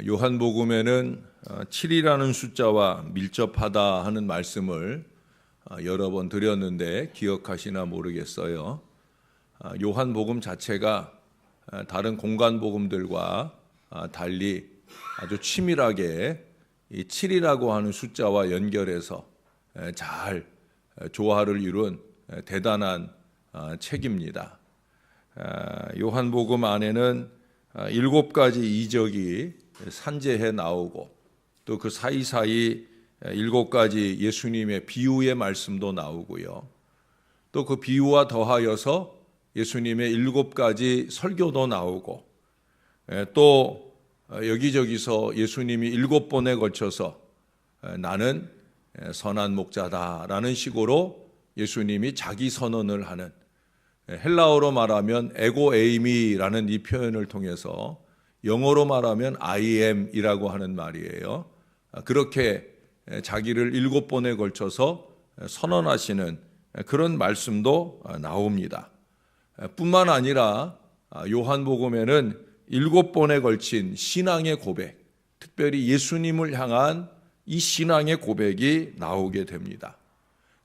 요한복음에는 7이라는 숫자와 밀접하다 하는 말씀을 여러 번 드렸는데 기억하시나 모르겠어요. 요한복음 자체가 다른 공간복음들과 달리 아주 치밀하게 이 7이라고 하는 숫자와 연결해서 잘 조화를 이룬 대단한 책입니다. 요한복음 안에는 7가지 이적이 산재해 나오고 또 그 사이사이 7가지 예수님의 비유의 말씀도 나오고요. 또 그 비유와 더하여서 예수님의 7가지 설교도 나오고 또 여기저기서 예수님이 7번에 걸쳐서 나는 선한 목자다라는 식으로 예수님이 자기 선언을 하는, 헬라어로 말하면 에고에이미라는 이 표현을 통해서 영어로 말하면 I am이라고 하는 말이에요. 그렇게 자기를 7번에 걸쳐서 선언하시는 그런 말씀도 나옵니다. 뿐만 아니라 요한복음에는 7번에 걸친 신앙의 고백, 특별히 예수님을 향한 이 신앙의 고백이 나오게 됩니다.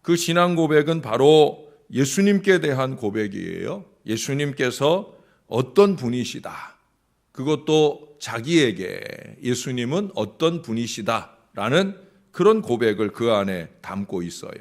그 신앙 고백은 바로 예수님께 대한 고백이에요. 예수님께서 어떤 분이시다, 그것도 자기에게 예수님은 어떤 분이시다라는 그런 고백을 그 안에 담고 있어요.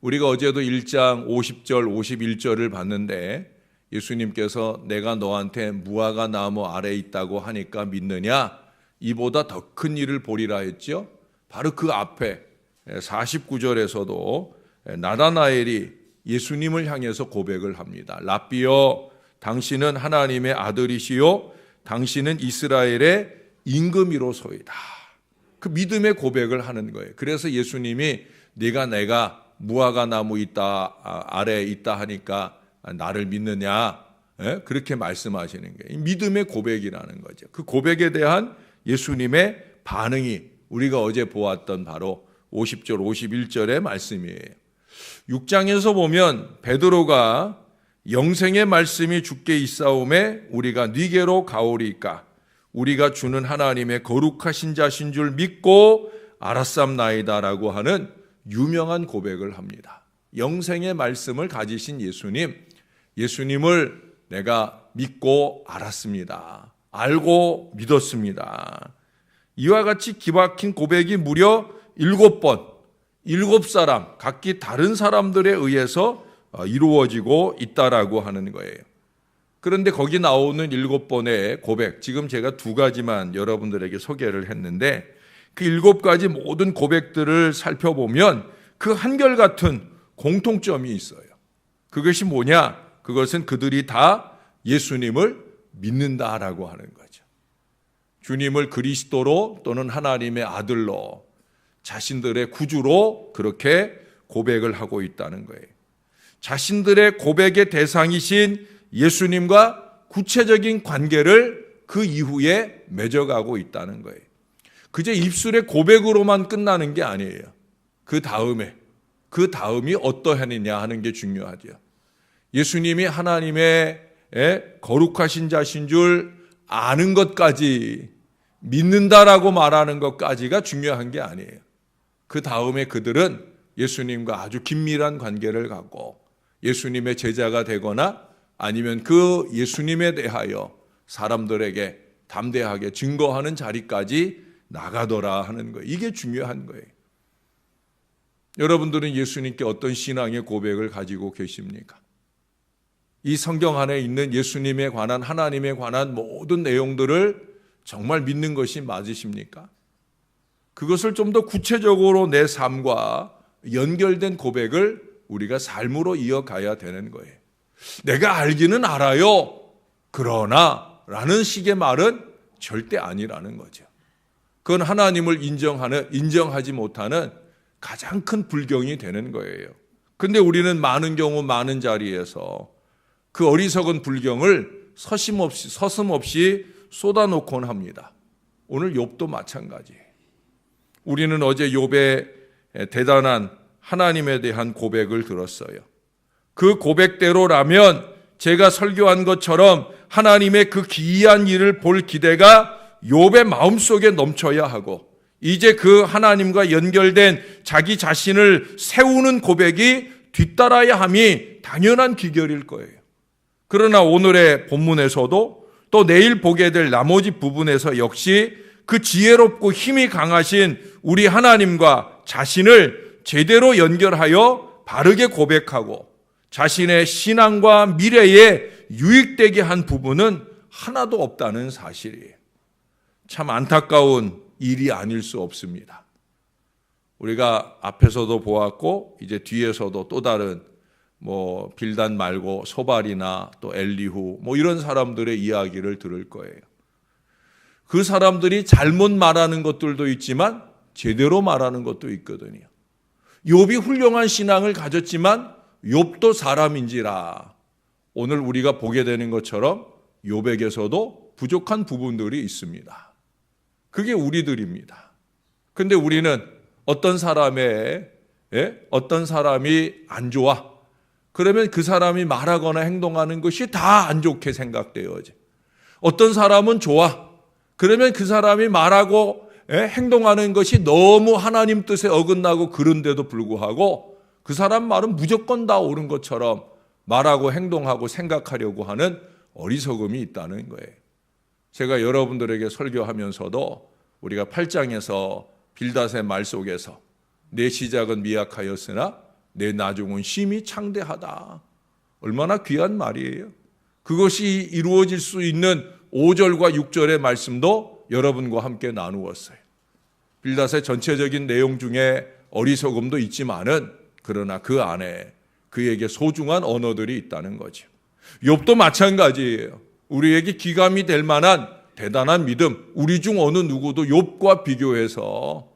우리가 어제도 1장 50절 51절을 봤는데 예수님께서 내가 너한테 무화과 나무 아래에 있다고 하니까 믿느냐, 이보다 더 큰 일을 보리라 했죠. 바로 그 앞에 49절에서도 나다나엘이 예수님을 향해서 고백을 합니다. 랍비여, 당신은 하나님의 아들이시요 당신은 이스라엘의 임금이로소이다. 그 믿음의 고백을 하는 거예요. 그래서 예수님이 내가 무화과 나무 아래에 있다 하니까 나를 믿느냐, 그렇게 말씀하시는 거예요. 믿음의 고백이라는 거죠. 그 고백에 대한 예수님의 반응이 우리가 어제 보았던 바로 50절 51절의 말씀이에요. 6장에서 보면 베드로가 영생의 말씀이 주께 있사오매 우리가 네게로 가오리까, 우리가 주는 하나님의 거룩하신 자신 줄 믿고 알았삼나이다라고 하는 유명한 고백을 합니다. 영생의 말씀을 가지신 예수님을 내가 믿고 알았습니다. 알고 믿었습니다. 이와 같이 기막힌 고백이 무려 7번, 7사람, 각기 다른 사람들에 의해서 이루어지고 있다라고 하는 거예요. 그런데 거기 나오는 7번의 고백, 지금 제가 2가지만 여러분들에게 소개를 했는데 그 7가지 모든 고백들을 살펴보면 그 한결같은 공통점이 있어요. 그것이 뭐냐? 그것은 그들이 다 예수님을 믿는다라고 하는 거죠. 주님을 그리스도로 또는 하나님의 아들로, 자신들의 구주로 그렇게 고백을 하고 있다는 거예요. 자신들의 고백의 대상이신 예수님과 구체적인 관계를 그 이후에 맺어가고 있다는 거예요. 그저 입술의 고백으로만 끝나는 게 아니에요. 그 다음이 어떠하느냐 하는 게 중요하죠. 예수님이 하나님의 거룩하신 자신 줄 아는 것까지, 믿는다라고 말하는 것까지가 중요한 게 아니에요. 그 다음에 그들은 예수님과 아주 긴밀한 관계를 갖고 예수님의 제자가 되거나 아니면 그 예수님에 대하여 사람들에게 담대하게 증거하는 자리까지 나가더라 하는 거예요. 이게 중요한 거예요. 여러분들은 예수님께 어떤 신앙의 고백을 가지고 계십니까? 이 성경 안에 있는 예수님에 관한, 하나님에 관한 모든 내용들을 정말 믿는 것이 맞으십니까? 그것을 좀 더 구체적으로 내 삶과 연결된 고백을 우리가 삶으로 이어가야 되는 거예요. 내가 알기는 알아요, 그러나 라는 식의 말은 절대 아니라는 거죠. 그건 하나님을 인정하지 못하는 가장 큰 불경이 되는 거예요. 근데 우리는 많은 경우 많은 자리에서 그 어리석은 불경을 서슴없이 쏟아놓곤 합니다. 오늘 욥도 마찬가지예요. 우리는 어제 욥의 대단한 하나님에 대한 고백을 들었어요. 그 고백대로라면 제가 설교한 것처럼 하나님의 그 기이한 일을 볼 기대가 욥의 마음속에 넘쳐야 하고 이제 그 하나님과 연결된 자기 자신을 세우는 고백이 뒤따라야 함이 당연한 기결일 거예요. 그러나 오늘의 본문에서도 또 내일 보게 될 나머지 부분에서 역시 그 지혜롭고 힘이 강하신 우리 하나님과 자신을 제대로 연결하여 바르게 고백하고 자신의 신앙과 미래에 유익되게 한 부분은 하나도 없다는 사실이에요. 참 안타까운 일이 아닐 수 없습니다. 우리가 앞에서도 보았고 이제 뒤에서도 또 다른 빌단 말고 소발이나 또 엘리후 이런 사람들의 이야기를 들을 거예요. 그 사람들이 잘못 말하는 것들도 있지만 제대로 말하는 것도 있거든요. 욥이 훌륭한 신앙을 가졌지만 욥도 사람인지라 오늘 우리가 보게 되는 것처럼 욥에게서도 부족한 부분들이 있습니다. 그게 우리들입니다. 근데 우리는 어떤 사람이 안 좋아. 그러면 그 사람이 말하거나 행동하는 것이 다 안 좋게 생각되어져. 어떤 사람은 좋아. 그러면 그 사람이 말하고 행동하는 것이 너무 하나님 뜻에 어긋나고 그런데도 불구하고 그 사람 말은 무조건 다 옳은 것처럼 말하고 행동하고 생각하려고 하는 어리석음이 있다는 거예요. 제가 여러분들에게 설교하면서도 우리가 8장에서 빌닷의 말 속에서 내 시작은 미약하였으나 내 나중은 심히 창대하다. 얼마나 귀한 말이에요. 그것이 이루어질 수 있는 5절과 6절의 말씀도 여러분과 함께 나누었어요. 빌닷의 전체적인 내용 중에 어리석음도 있지만은 그러나 그 안에 그에게 소중한 언어들이 있다는 거죠. 욥도 마찬가지예요. 우리에게 기감이 될 만한 대단한 믿음, 우리 중 어느 누구도 욥과 비교해서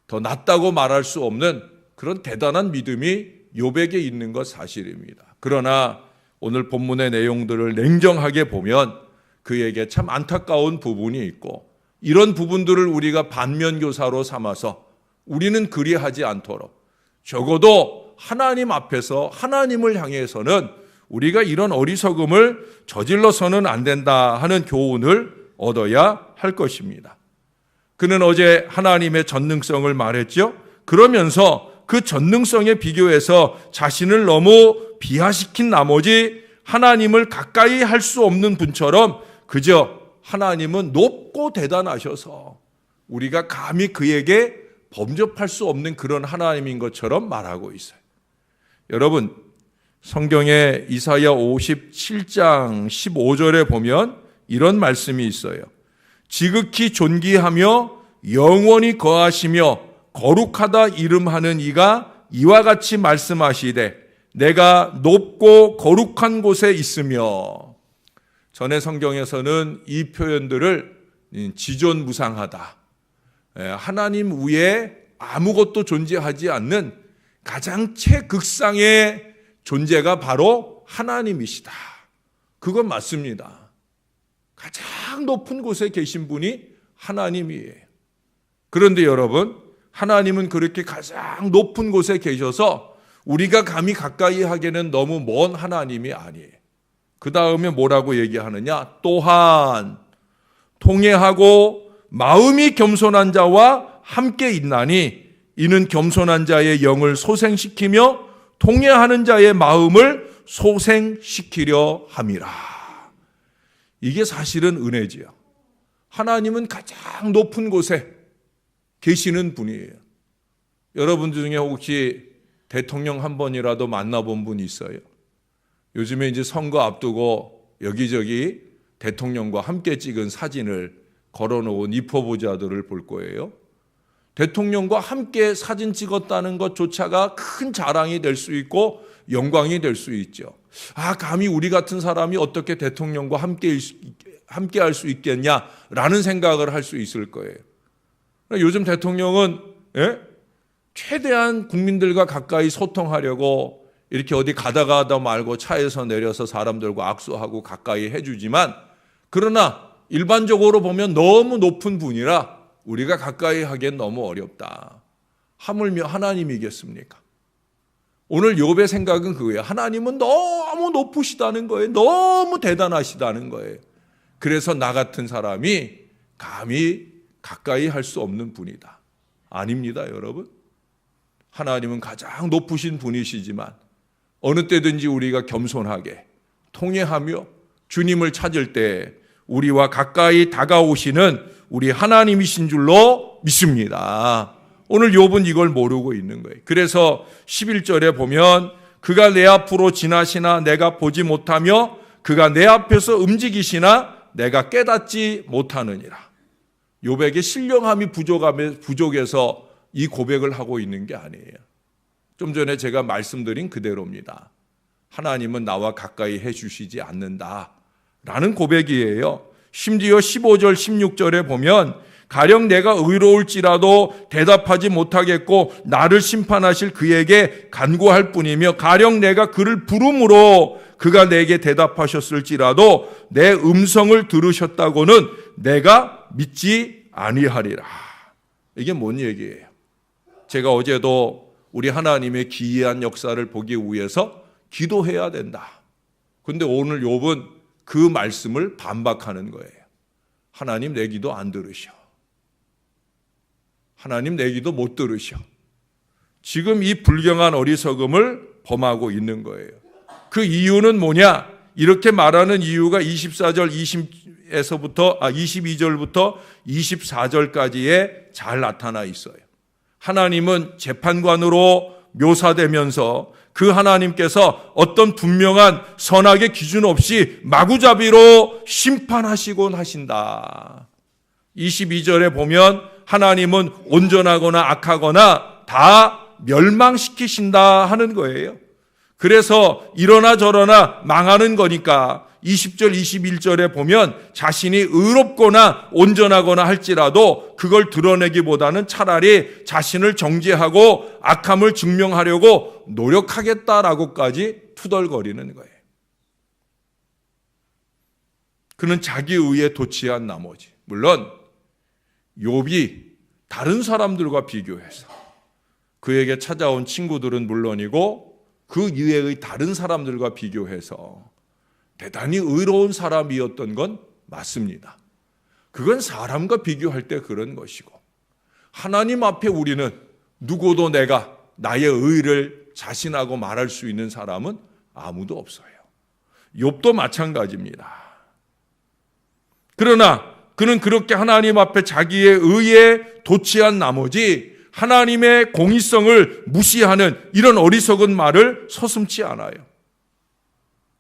더 낫다고 말할 수 없는 그런 대단한 믿음이 욥에게 있는 것 사실입니다. 그러나 오늘 본문의 내용들을 냉정하게 보면 그에게 참 안타까운 부분이 있고 이런 부분들을 우리가 반면교사로 삼아서 우리는 그리하지 않도록 적어도 하나님 앞에서 하나님을 향해서는 우리가 이런 어리석음을 저질러서는 안 된다 하는 교훈을 얻어야 할 것입니다. 그는 어제 하나님의 전능성을 말했죠. 그러면서 그 전능성에 비교해서 자신을 너무 비하시킨 나머지 하나님을 가까이 할 수 없는 분처럼 그저 하나님은 높고 대단하셔서 우리가 감히 그에게 범접할 수 없는 그런 하나님인 것처럼 말하고 있어요. 여러분, 성경의 이사야 57장 15절에 보면 이런 말씀이 있어요. 지극히 존귀하며 영원히 거하시며 거룩하다 이름하는 이가 이와 같이 말씀하시되 내가 높고 거룩한 곳에 있으며. 전에 성경에서는 이 표현들을 지존무상하다, 하나님 위에 아무것도 존재하지 않는 가장 최극상의 존재가 바로 하나님이시다. 그건 맞습니다. 가장 높은 곳에 계신 분이 하나님이에요. 그런데 여러분, 하나님은 그렇게 가장 높은 곳에 계셔서 우리가 감히 가까이 하기에는 너무 먼 하나님이 아니에요. 그 다음에 뭐라고 얘기하느냐? 또한 통회하고 마음이 겸손한 자와 함께 있나니 이는 겸손한 자의 영을 소생시키며 통회하는 자의 마음을 소생시키려 함이라. 이게 사실은 은혜지요. 하나님은 가장 높은 곳에 계시는 분이에요. 여러분 중에 혹시 대통령 한 번이라도 만나본 분 있어요? 요즘에 이제 선거 앞두고 여기저기 대통령과 함께 찍은 사진을 걸어놓은 입후보자들을 볼 거예요. 대통령과 함께 사진 찍었다는 것조차가 큰 자랑이 될 수 있고 영광이 될 수 있죠. 감히 우리 같은 사람이 어떻게 대통령과 함께 할 수 있겠냐라는 생각을 할 수 있을 거예요. 요즘 대통령은 최대한 국민들과 가까이 소통하려고 이렇게 어디 가다 말고 차에서 내려서 사람들과 악수하고 가까이 해주지만, 그러나 일반적으로 보면 너무 높은 분이라 우리가 가까이 하기엔 너무 어렵다. 하물며 하나님이겠습니까? 오늘 욥의 생각은 그거예요. 하나님은 너무 높으시다는 거예요. 너무 대단하시다는 거예요. 그래서 나 같은 사람이 감히 가까이 할 수 없는 분이다. 아닙니다, 여러분. 하나님은 가장 높으신 분이시지만 어느 때든지 우리가 겸손하게 통회하며 주님을 찾을 때 우리와 가까이 다가오시는 우리 하나님이신 줄로 믿습니다. 오늘 욥은 이걸 모르고 있는 거예요. 그래서 11절에 보면 그가 내 앞으로 지나시나 내가 보지 못하며 그가 내 앞에서 움직이시나 내가 깨닫지 못하느니라. 욥에게 신령함이 부족해서 이 고백을 하고 있는 게 아니에요. 좀 전에 제가 말씀드린 그대로입니다. 하나님은 나와 가까이 해주시지 않는다라는 고백이에요. 심지어 15절 16절에 보면 가령 내가 의로울지라도 대답하지 못하겠고 나를 심판하실 그에게 간구할 뿐이며 가령 내가 그를 부름으로 그가 내게 대답하셨을지라도 내 음성을 들으셨다고는 내가 믿지 아니하리라. 이게 뭔 얘기예요? 제가 어제도 우리 하나님의 기이한 역사를 보기 위해서 기도해야 된다. 근데 오늘 욥은 그 말씀을 반박하는 거예요. 하나님 내 기도 안 들으셔. 하나님 내 기도 못 들으셔. 지금 이 불경한 어리석음을 범하고 있는 거예요. 그 이유는 뭐냐? 이렇게 말하는 이유가 24절 22절부터 24절까지에 잘 나타나 있어요. 하나님은 재판관으로 묘사되면서 그 하나님께서 어떤 분명한 선악의 기준 없이 마구잡이로 심판하시곤 하신다. 22절에 보면 하나님은 온전하거나 악하거나 다 멸망시키신다 하는 거예요. 그래서 이러나 저러나 망하는 거니까 20절 21절에 보면 자신이 의롭거나 온전하거나 할지라도 그걸 드러내기보다는 차라리 자신을 정죄하고 악함을 증명하려고 노력하겠다라고까지 투덜거리는 거예요. 그는 자기 의에 도취한 나머지, 물론 욥이 다른 사람들과 비교해서 그에게 찾아온 친구들은 물론이고 그 이외의 다른 사람들과 비교해서 대단히 의로운 사람이었던 건 맞습니다. 그건 사람과 비교할 때 그런 것이고 하나님 앞에 우리는 누구도 내가 나의 의를 자신하고 말할 수 있는 사람은 아무도 없어요. 욥도 마찬가지입니다. 그러나 그는 그렇게 하나님 앞에 자기의 의에 도취한 나머지 하나님의 공의성을 무시하는 이런 어리석은 말을 서슴지 않아요.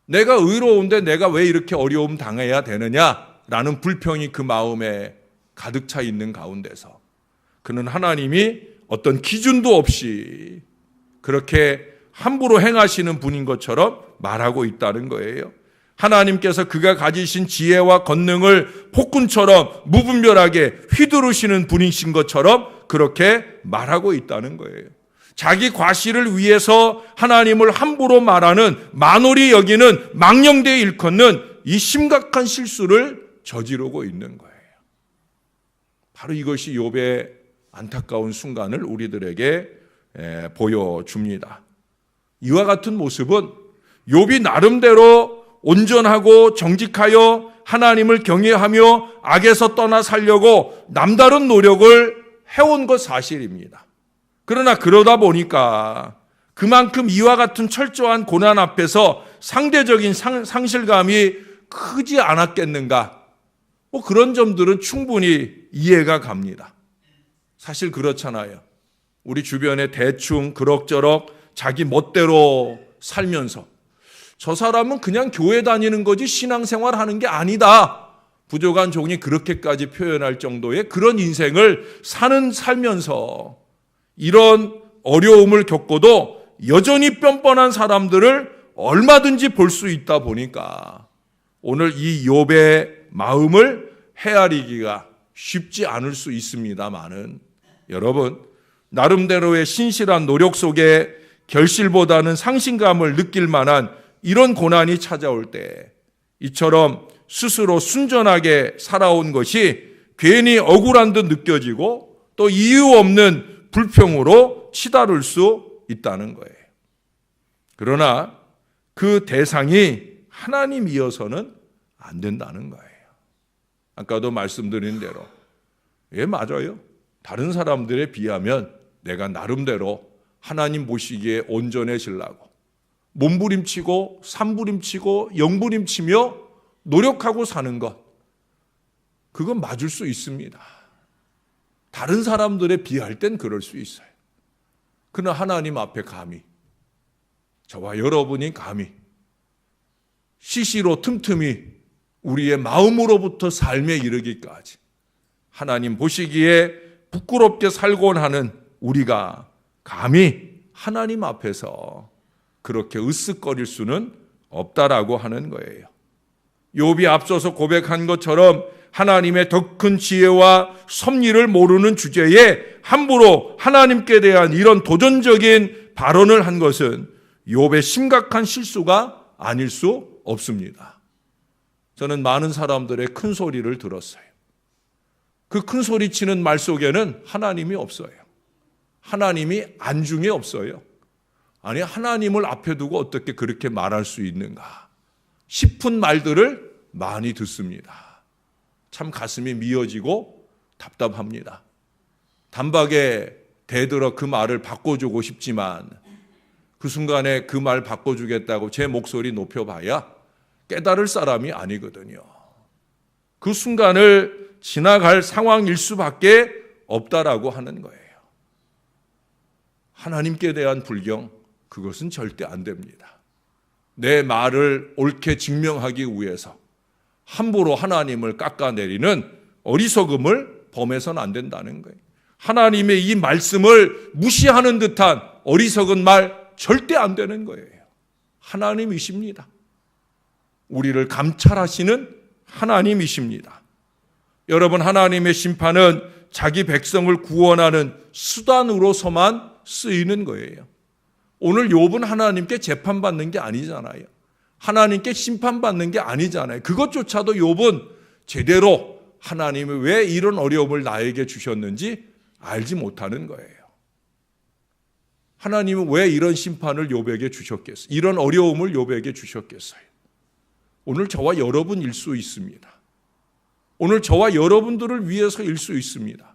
내가 의로운데 내가 왜 이렇게 어려움 당해야 되느냐라는 불평이 그 마음에 가득 차 있는 가운데서 그는 하나님이 어떤 기준도 없이 그렇게 함부로 행하시는 분인 것처럼 말하고 있다는 거예요. 하나님께서 그가 가지신 지혜와 권능을 폭군처럼 무분별하게 휘두르시는 분이신 것처럼 그렇게 말하고 있다는 거예요. 자기 과실을 위해서 하나님을 함부로 말하는 만홀히 여기는 망령되이 일컫는 이 심각한 실수를 저지르고 있는 거예요. 바로 이것이 욥의 안타까운 순간을 우리들에게 보여줍니다. 이와 같은 모습은 욥이 나름대로 온전하고 정직하여 하나님을 경외하며 악에서 떠나 살려고 남다른 노력을 해온 것 사실입니다. 그러나 그러다 보니까 그만큼 이와 같은 철저한 고난 앞에서 상대적인 상실감이 크지 않았겠는가? 그런 점들은 충분히 이해가 갑니다. 사실 그렇잖아요. 우리 주변에 대충 그럭저럭 자기 멋대로 살면서 저 사람은 그냥 교회 다니는 거지 신앙생활 하는 게 아니다. 부족한 종이 그렇게까지 표현할 정도의 그런 인생을 살면서 이런 어려움을 겪고도 여전히 뻔뻔한 사람들을 얼마든지 볼 수 있다 보니까 오늘 이 욥의 마음을 헤아리기가 쉽지 않을 수 있습니다만은 여러분 나름대로의 신실한 노력 속에 결실보다는 상실감을 느낄 만한 이런 고난이 찾아올 때 이처럼 스스로 순전하게 살아온 것이 괜히 억울한 듯 느껴지고 또 이유 없는 불평으로 치달을 수 있다는 거예요. 그러나 그 대상이 하나님이어서는 안 된다는 거예요. 아까도 말씀드린 대로 맞아요. 다른 사람들에 비하면 내가 나름대로 하나님 보시기에 온전해지려고 몸부림치고 산부림치고 영부림치며 노력하고 사는 것, 그건 맞을 수 있습니다. 다른 사람들에 비할 땐 그럴 수 있어요. 그러나 하나님 앞에 감히, 저와 여러분이 감히 시시로 틈틈이 우리의 마음으로부터 삶에 이르기까지 하나님 보시기에 부끄럽게 살곤 하는 우리가 감히 하나님 앞에서 그렇게 으쓱거릴 수는 없다라고 하는 거예요. 욥이 앞서서 고백한 것처럼 하나님의 더 큰 지혜와 섭리를 모르는 주제에 함부로 하나님께 대한 이런 도전적인 발언을 한 것은 욥의 심각한 실수가 아닐 수 없습니다. 저는 많은 사람들의 큰 소리를 들었어요. 그 큰 소리 치는 말 속에는 하나님이 없어요. 하나님이 안중에 없어요. 아니, 하나님을 앞에 두고 어떻게 그렇게 말할 수 있는가 싶은 말들을 많이 듣습니다. 참 가슴이 미어지고 답답합니다. 단박에 대들어 그 말을 바꿔주고 싶지만 그 순간에 그 말 바꿔주겠다고 제 목소리 높여봐야 깨달을 사람이 아니거든요. 그 순간을 지나갈 상황일 수밖에 없다라고 하는 거예요. 하나님께 대한 불경, 그것은 절대 안 됩니다. 내 말을 옳게 증명하기 위해서 함부로 하나님을 깎아내리는 어리석음을 범해서는 안 된다는 거예요. 하나님의 이 말씀을 무시하는 듯한 어리석은 말 절대 안 되는 거예요. 하나님이십니다. 우리를 감찰하시는 하나님이십니다. 여러분, 하나님의 심판은 자기 백성을 구원하는 수단으로서만 쓰이는 거예요. 오늘 욥은 하나님께 재판받는 게 아니잖아요. 하나님께 심판받는 게 아니잖아요. 그것조차도 욥은 제대로 하나님이 왜 이런 어려움을 나에게 주셨는지 알지 못하는 거예요. 하나님은 왜 이런 심판을 욥에게 주셨겠어요? 이런 어려움을 욥에게 주셨겠어요? 오늘 저와 여러분일 수 있습니다. 오늘 저와 여러분들을 위해서일 수 있습니다.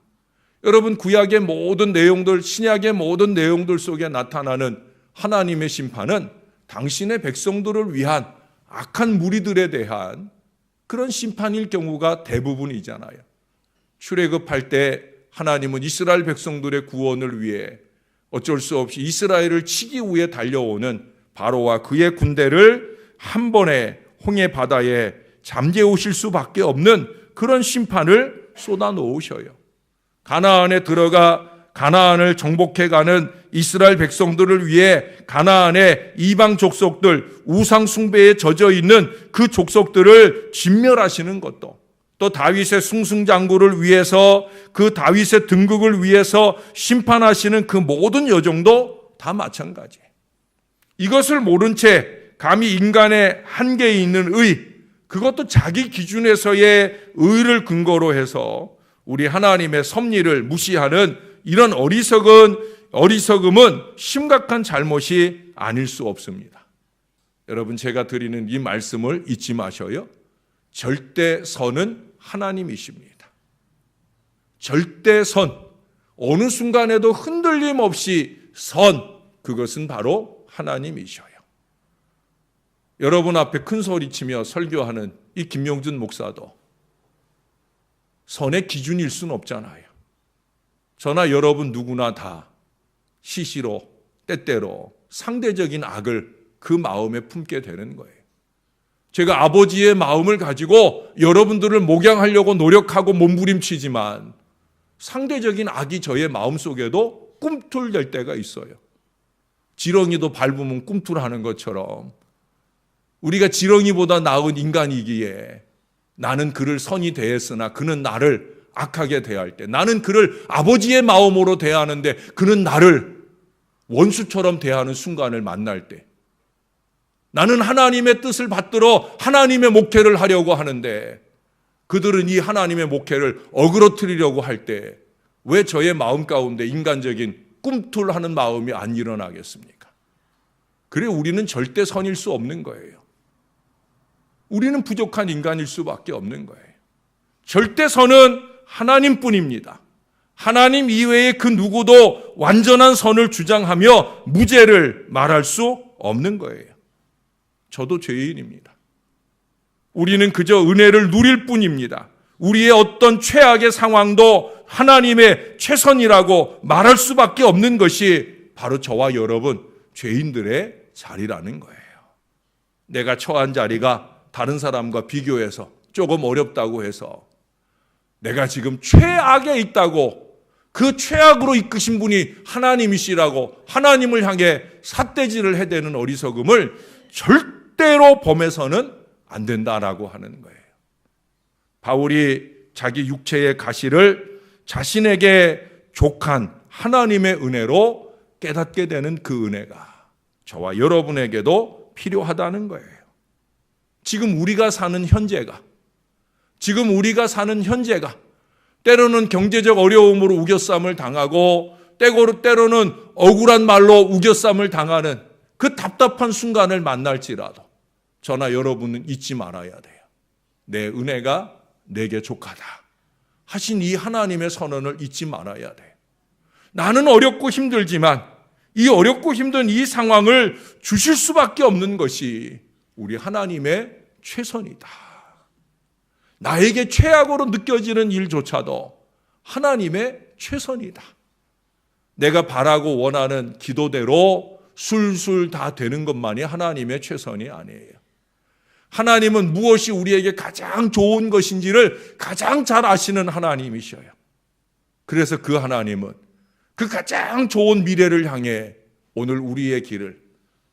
여러분, 구약의 모든 내용들, 신약의 모든 내용들 속에 나타나는 하나님의 심판은 당신의 백성들을 위한 악한 무리들에 대한 그런 심판일 경우가 대부분이잖아요. 출애굽할 때 하나님은 이스라엘 백성들의 구원을 위해 어쩔 수 없이 이스라엘을 치기 위해 달려오는 바로와 그의 군대를 한 번에 홍해 바다에 잠재우실 수밖에 없는 그런 심판을 쏟아 놓으셔요. 가나안에 들어가 가나안을 정복해가는 이스라엘 백성들을 위해 가나안의 이방 족속들, 우상 숭배에 젖어 있는 그 족속들을 진멸하시는 것도, 또 다윗의 승승장구를 위해서, 그 다윗의 등극을 위해서 심판하시는 그 모든 여정도 다 마찬가지예요. 이것을 모른 채 감히 인간의 한계에 있는 의, 그것도 자기 기준에서의 의를 근거로 해서 우리 하나님의 섭리를 무시하는 이런 어리석음은 심각한 잘못이 아닐 수 없습니다. 여러분, 제가 드리는 이 말씀을 잊지 마셔요. 절대선은 하나님이십니다. 절대선, 어느 순간에도 흔들림 없이 선, 그것은 바로 하나님이셔요. 여러분 앞에 큰 소리치며 설교하는 이 김용준 목사도 선의 기준일 수는 없잖아요. 저나 여러분 누구나 다 시시로 때때로 상대적인 악을 그 마음에 품게 되는 거예요. 제가 아버지의 마음을 가지고 여러분들을 목양하려고 노력하고 몸부림치지만 상대적인 악이 저의 마음속에도 꿈틀댈 때가 있어요. 지렁이도 밟으면 꿈틀하는 것처럼 우리가 지렁이보다 나은 인간이기에 나는 그를 선히 대했으나 그는 나를 악하게 대할 때, 나는 그를 아버지의 마음으로 대하는데 그는 나를 원수처럼 대하는 순간을 만날 때, 나는 하나님의 뜻을 받들어 하나님의 목회를 하려고 하는데 그들은 이 하나님의 목회를 어그러뜨리려고 할 때 왜 저의 마음 가운데 인간적인 꿈틀하는 마음이 안 일어나겠습니까? 그래, 우리는 절대 선일 수 없는 거예요. 우리는 부족한 인간일 수밖에 없는 거예요. 절대선은 하나님뿐입니다. 하나님 이외에 그 누구도 완전한 선을 주장하며 무죄를 말할 수 없는 거예요. 저도 죄인입니다. 우리는 그저 은혜를 누릴 뿐입니다. 우리의 어떤 최악의 상황도 하나님의 최선이라고 말할 수밖에 없는 것이 바로 저와 여러분 죄인들의 자리라는 거예요. 내가 처한 자리가 다른 사람과 비교해서 조금 어렵다고 해서 내가 지금 최악에 있다고 그 최악으로 이끄신 분이 하나님이시라고 하나님을 향해 삿대질을 해대는 어리석음을 절대로 범해서는 안 된다라고 하는 거예요. 바울이 자기 육체의 가시를 자신에게 족한 하나님의 은혜로 깨닫게 되는 그 은혜가 저와 여러분에게도 필요하다는 거예요. 지금 우리가 사는 현재가 때로는 경제적 어려움으로 우겨쌈을 당하고 때로는 억울한 말로 우겨쌈을 당하는 그 답답한 순간을 만날지라도 저나 여러분은 잊지 말아야 돼요. 내 은혜가 내게 족하다 하신 이 하나님의 선언을 잊지 말아야 돼요. 나는 어렵고 힘들지만 이 어렵고 힘든 이 상황을 주실 수밖에 없는 것이 우리 하나님의 최선이다. 나에게 최악으로 느껴지는 일조차도 하나님의 최선이다. 내가 바라고 원하는 기도대로 술술 다 되는 것만이 하나님의 최선이 아니에요. 하나님은 무엇이 우리에게 가장 좋은 것인지를 가장 잘 아시는 하나님이셔요. 그래서 그 하나님은 그 가장 좋은 미래를 향해 오늘 우리의 길을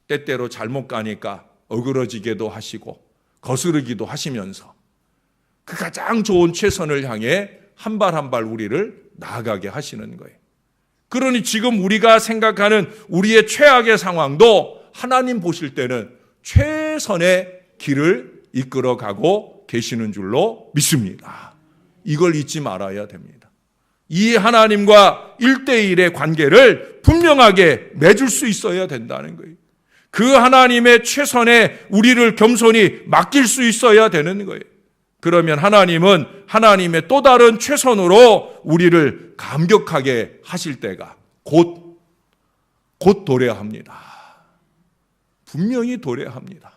때때로 잘못 가니까 어그러지게도 하시고 거스르기도 하시면서 그 가장 좋은 최선을 향해 한 발 한 발 우리를 나아가게 하시는 거예요. 그러니 지금 우리가 생각하는 우리의 최악의 상황도 하나님 보실 때는 최선의 길을 이끌어가고 계시는 줄로 믿습니다. 이걸 잊지 말아야 됩니다. 이 하나님과 1대1의 관계를 분명하게 맺을 수 있어야 된다는 거예요. 그 하나님의 최선에 우리를 겸손히 맡길 수 있어야 되는 거예요. 그러면 하나님은 하나님의 또 다른 최선으로 우리를 감격하게 하실 때가 곧 도래합니다. 분명히 도래합니다.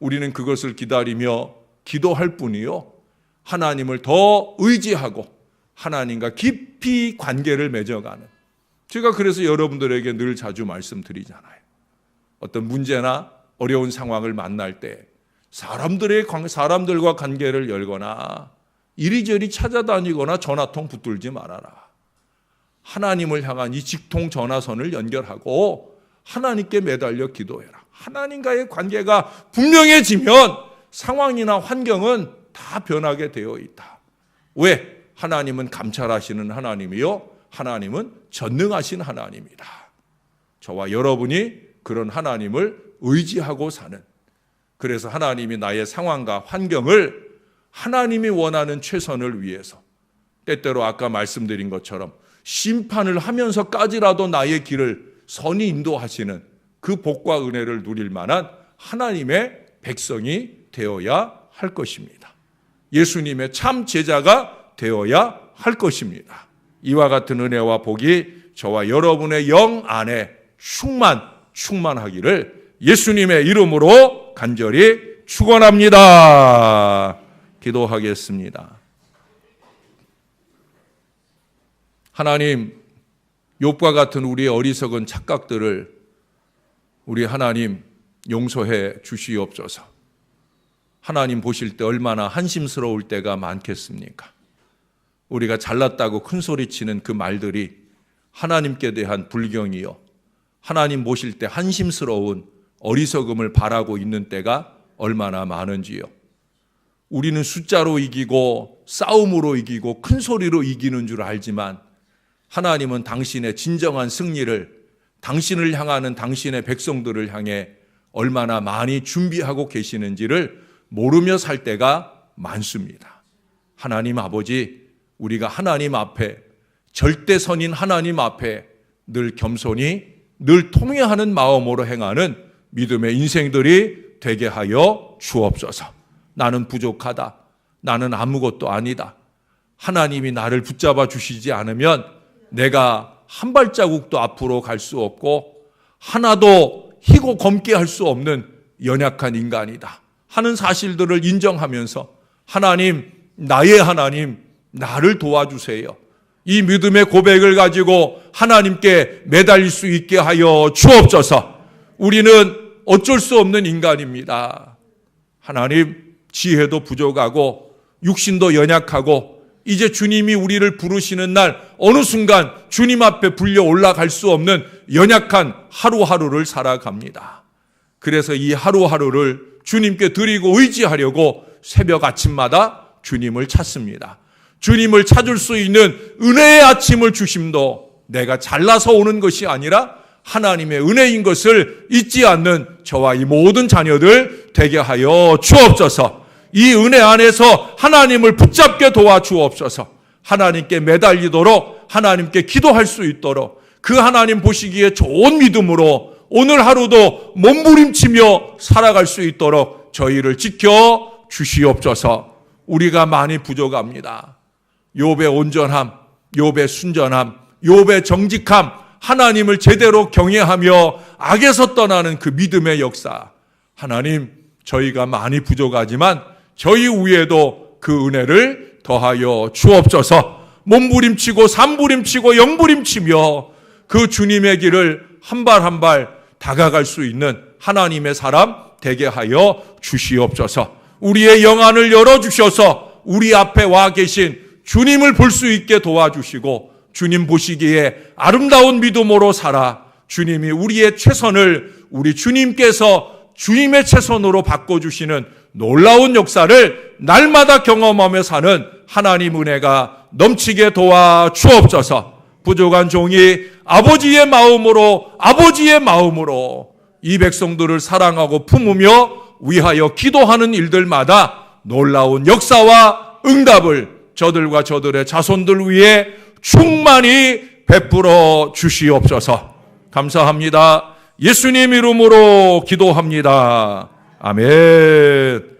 우리는 그것을 기다리며 기도할 뿐이요, 하나님을 더 의지하고 하나님과 깊이 관계를 맺어가는, 제가 그래서 여러분들에게 늘 자주 말씀드리잖아요. 어떤 문제나 어려운 상황을 만날 때 사람들과 관계를 열거나 이리저리 찾아다니거나 전화통 붙들지 말아라. 하나님을 향한 이 직통 전화선을 연결하고 하나님께 매달려 기도해라. 하나님과의 관계가 분명해지면 상황이나 환경은 다 변하게 되어 있다. 왜? 하나님은 감찰하시는 하나님이요, 하나님은 전능하신 하나님이다. 저와 여러분이 그런 하나님을 의지하고 사는, 그래서 하나님이 나의 상황과 환경을 하나님이 원하는 최선을 위해서 때때로 아까 말씀드린 것처럼 심판을 하면서까지라도 나의 길을 선히 인도하시는 그 복과 은혜를 누릴 만한 하나님의 백성이 되어야 할 것입니다. 예수님의 참 제자가 되어야 할 것입니다. 이와 같은 은혜와 복이 저와 여러분의 영 안에 충만하기를 예수님의 이름으로 간절히 축원합니다. 기도하겠습니다. 하나님, 욥과 같은 우리의 어리석은 착각들을 우리 하나님 용서해 주시옵소서. 하나님 보실 때 얼마나 한심스러울 때가 많겠습니까? 우리가 잘났다고 큰소리치는 그 말들이 하나님께 대한 불경이요, 하나님 보실 때 한심스러운 어리석음을 바라고 있는 때가 얼마나 많은지요. 우리는 숫자로 이기고 싸움으로 이기고 큰소리로 이기는 줄 알지만 하나님은 당신의 진정한 승리를, 당신을 향하는 당신의 백성들을 향해 얼마나 많이 준비하고 계시는지를 모르며 살 때가 많습니다. 하나님 아버지, 우리가 하나님 앞에, 절대선인 하나님 앞에 늘 겸손히, 늘 통회하는 마음으로 행하는 믿음의 인생들이 되게 하여 주옵소서. 나는 부족하다, 나는 아무것도 아니다. 하나님이 나를 붙잡아 주시지 않으면 내가 한 발자국도 앞으로 갈 수 없고 하나도 희고 검게 할 수 없는 연약한 인간이다 하는 사실들을 인정하면서 하나님, 나의 하나님, 나를 도와주세요. 이 믿음의 고백을 가지고 하나님께 매달릴 수 있게 하여 주옵소서. 우리는 어쩔 수 없는 인간입니다. 하나님, 지혜도 부족하고 육신도 연약하고 이제 주님이 우리를 부르시는 날 어느 순간 주님 앞에 불려 올라갈 수 없는 연약한 하루하루를 살아갑니다. 그래서 이 하루하루를 주님께 드리고 의지하려고 새벽 아침마다 주님을 찾습니다. 주님을 찾을 수 있는 은혜의 아침을 주심도 내가 잘나서 오는 것이 아니라 하나님의 은혜인 것을 잊지 않는 저와 이 모든 자녀들 되게 하여 주옵소서. 이 은혜 안에서 하나님을 붙잡게 도와주옵소서. 하나님께 매달리도록 하나님께 기도할 수 있도록 그 하나님 보시기에 좋은 믿음으로 오늘 하루도 몸부림치며 살아갈 수 있도록 저희를 지켜 주시옵소서. 우리가 많이 부족합니다. 욥의 온전함, 욥의 순전함, 욥의 정직함, 하나님을 제대로 경외하며 악에서 떠나는 그 믿음의 역사. 하나님, 저희가 많이 부족하지만 저희 위에도 그 은혜를 더하여 주옵소서. 몸부림치고 산부림치고 영부림치며 그 주님의 길을 한 발 한 발 다가갈 수 있는 하나님의 사람 되게 하여 주시옵소서. 우리의 영안을 열어주셔서 우리 앞에 와 계신 주님을 볼 수 있게 도와주시고 주님 보시기에 아름다운 믿음으로 살아 주님이 우리의 최선을 우리 주님께서 주님의 최선으로 바꿔주시는 놀라운 역사를 날마다 경험하며 사는 하나님 은혜가 넘치게 도와 주옵소서. 부족한 종이 아버지의 마음으로 이 백성들을 사랑하고 품으며 위하여 기도하는 일들마다 놀라운 역사와 응답을 저들과 저들의 자손들 위해 충만히 베풀어 주시옵소서. 감사합니다. 예수님 이름으로 기도합니다. 아멘.